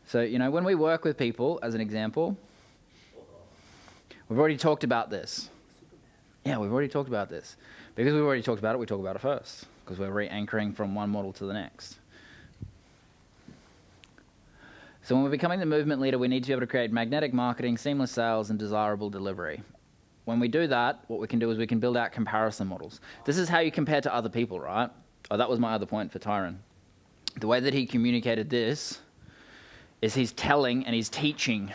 So, when we work with people, as an example, we've already talked about this. Yeah, we've already talked about this. Because we've already talked about it, we talk about it first, because we're re-anchoring from one model to the next. So when we're becoming the movement leader, we need to be able to create magnetic marketing, seamless sales, and desirable delivery. When we do that, what we can do is we can build out comparison models. This is how you compare to other people, right? Oh, that was my other point for Tyron. The way that he communicated this is he's telling and he's teaching.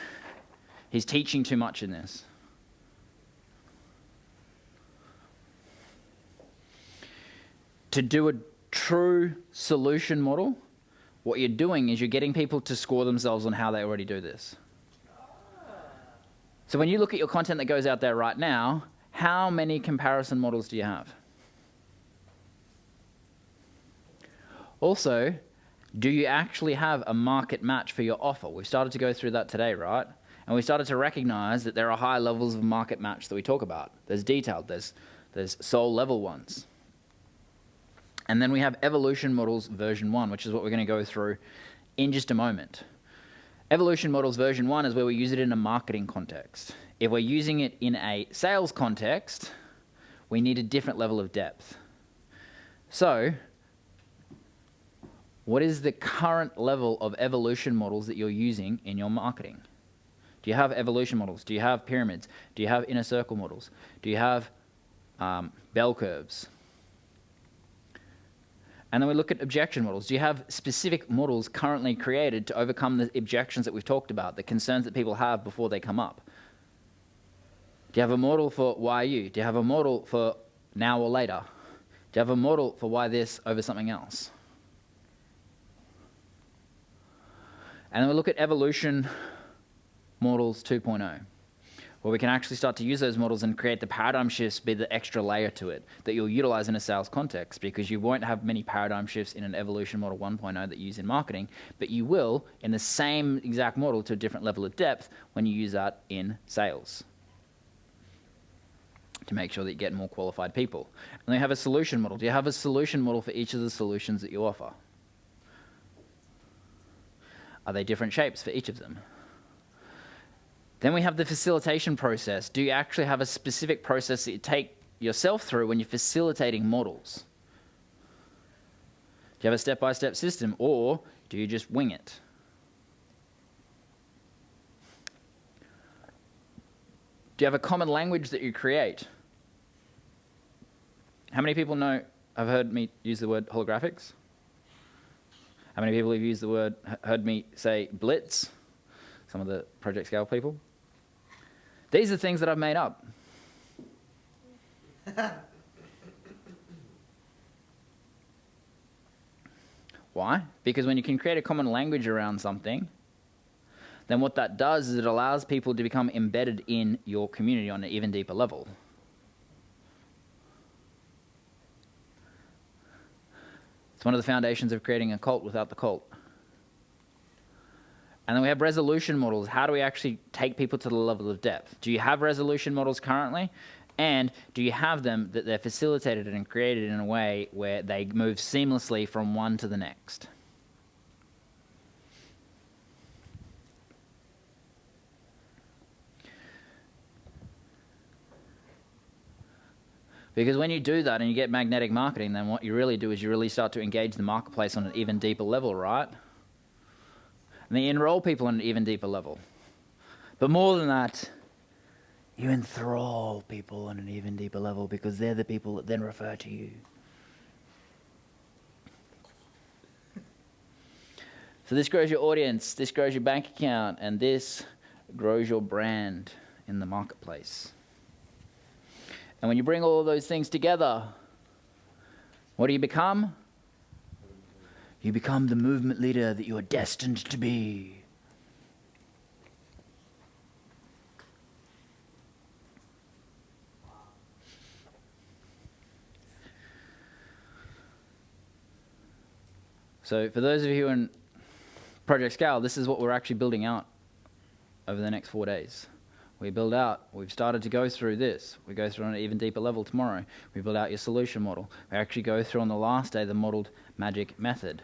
He's teaching too much in this. To do a true solution model, what you're doing is you're getting people to score themselves on how they already do this. So when you look at your content that goes out there right now, how many comparison models do you have? Also, do you actually have a market match for your offer? We've started to go through that today, right? And we started to recognize that there are high levels of market match that we talk about. There's detailed, there's soul level ones. And then we have evolution models version 1, which is what we're going to go through in just a moment. Evolution models version 1 is where we use it in a marketing context. If we're using it in a sales context, we need a different level of depth. So, what is the current level of evolution models that you're using in your marketing? Do you have evolution models? Do you have pyramids? Do you have inner circle models? Do you have bell curves? And then we look at objection models. Do you have specific models currently created to overcome the objections that we've talked about, the concerns that people have before they come up? Do you have a model for why you? Do you have a model for now or later? Do you have a model for why this over something else? And then we look at evolution models 2.0, where we can actually start to use those models and create the paradigm shifts, be the extra layer to it that you'll utilize in a sales context, because you won't have many paradigm shifts in an evolution model 1.0 that you use in marketing, but you will in the same exact model to a different level of depth when you use that in sales to make sure that you get more qualified people. And then you have a solution model. Do you have a solution model for each of the solutions that you offer? Are they different shapes for each of them? Then we have the facilitation process. Do you actually have a specific process that you take yourself through when you're facilitating models? Do you have a step-by-step system, or do you just wing it? Do you have a common language that you create? How many people have heard me use the word holographics? How many people have heard me say blitz? Some of the project scale people. These are things that I've made up. Why? Because when you can create a common language around something, then what that does is it allows people to become embedded in your community on an even deeper level. It's one of the foundations of creating a cult without the cult. And then we have resolution models. How do we actually take people to the level of depth? Do you have resolution models currently? And do you have them that they're facilitated and created in a way where they move seamlessly from one to the next? Because when you do that and you get magnetic marketing, then what you really do is you really start to engage the marketplace on an even deeper level, right? And then you enroll people on an even deeper level. But more than that, you enthrall people on an even deeper level, because they're the people that then refer to you. So this grows your audience, this grows your bank account, and this grows your brand in the marketplace. And when you bring all of those things together, what do you become? You become the movement leader that you are destined to be. So for those of you in Project Scale, this is what we're actually building out over the next 4 days. We've started to go through this. We go through on an even deeper level tomorrow. We build out your solution model. We actually go through on the last day the modeled magic method.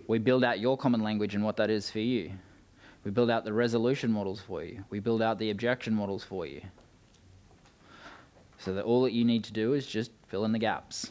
We build out your common language and what that is for you. We build out the resolution models for you. We build out the objection models for you. So that all that you need to do is just fill in the gaps.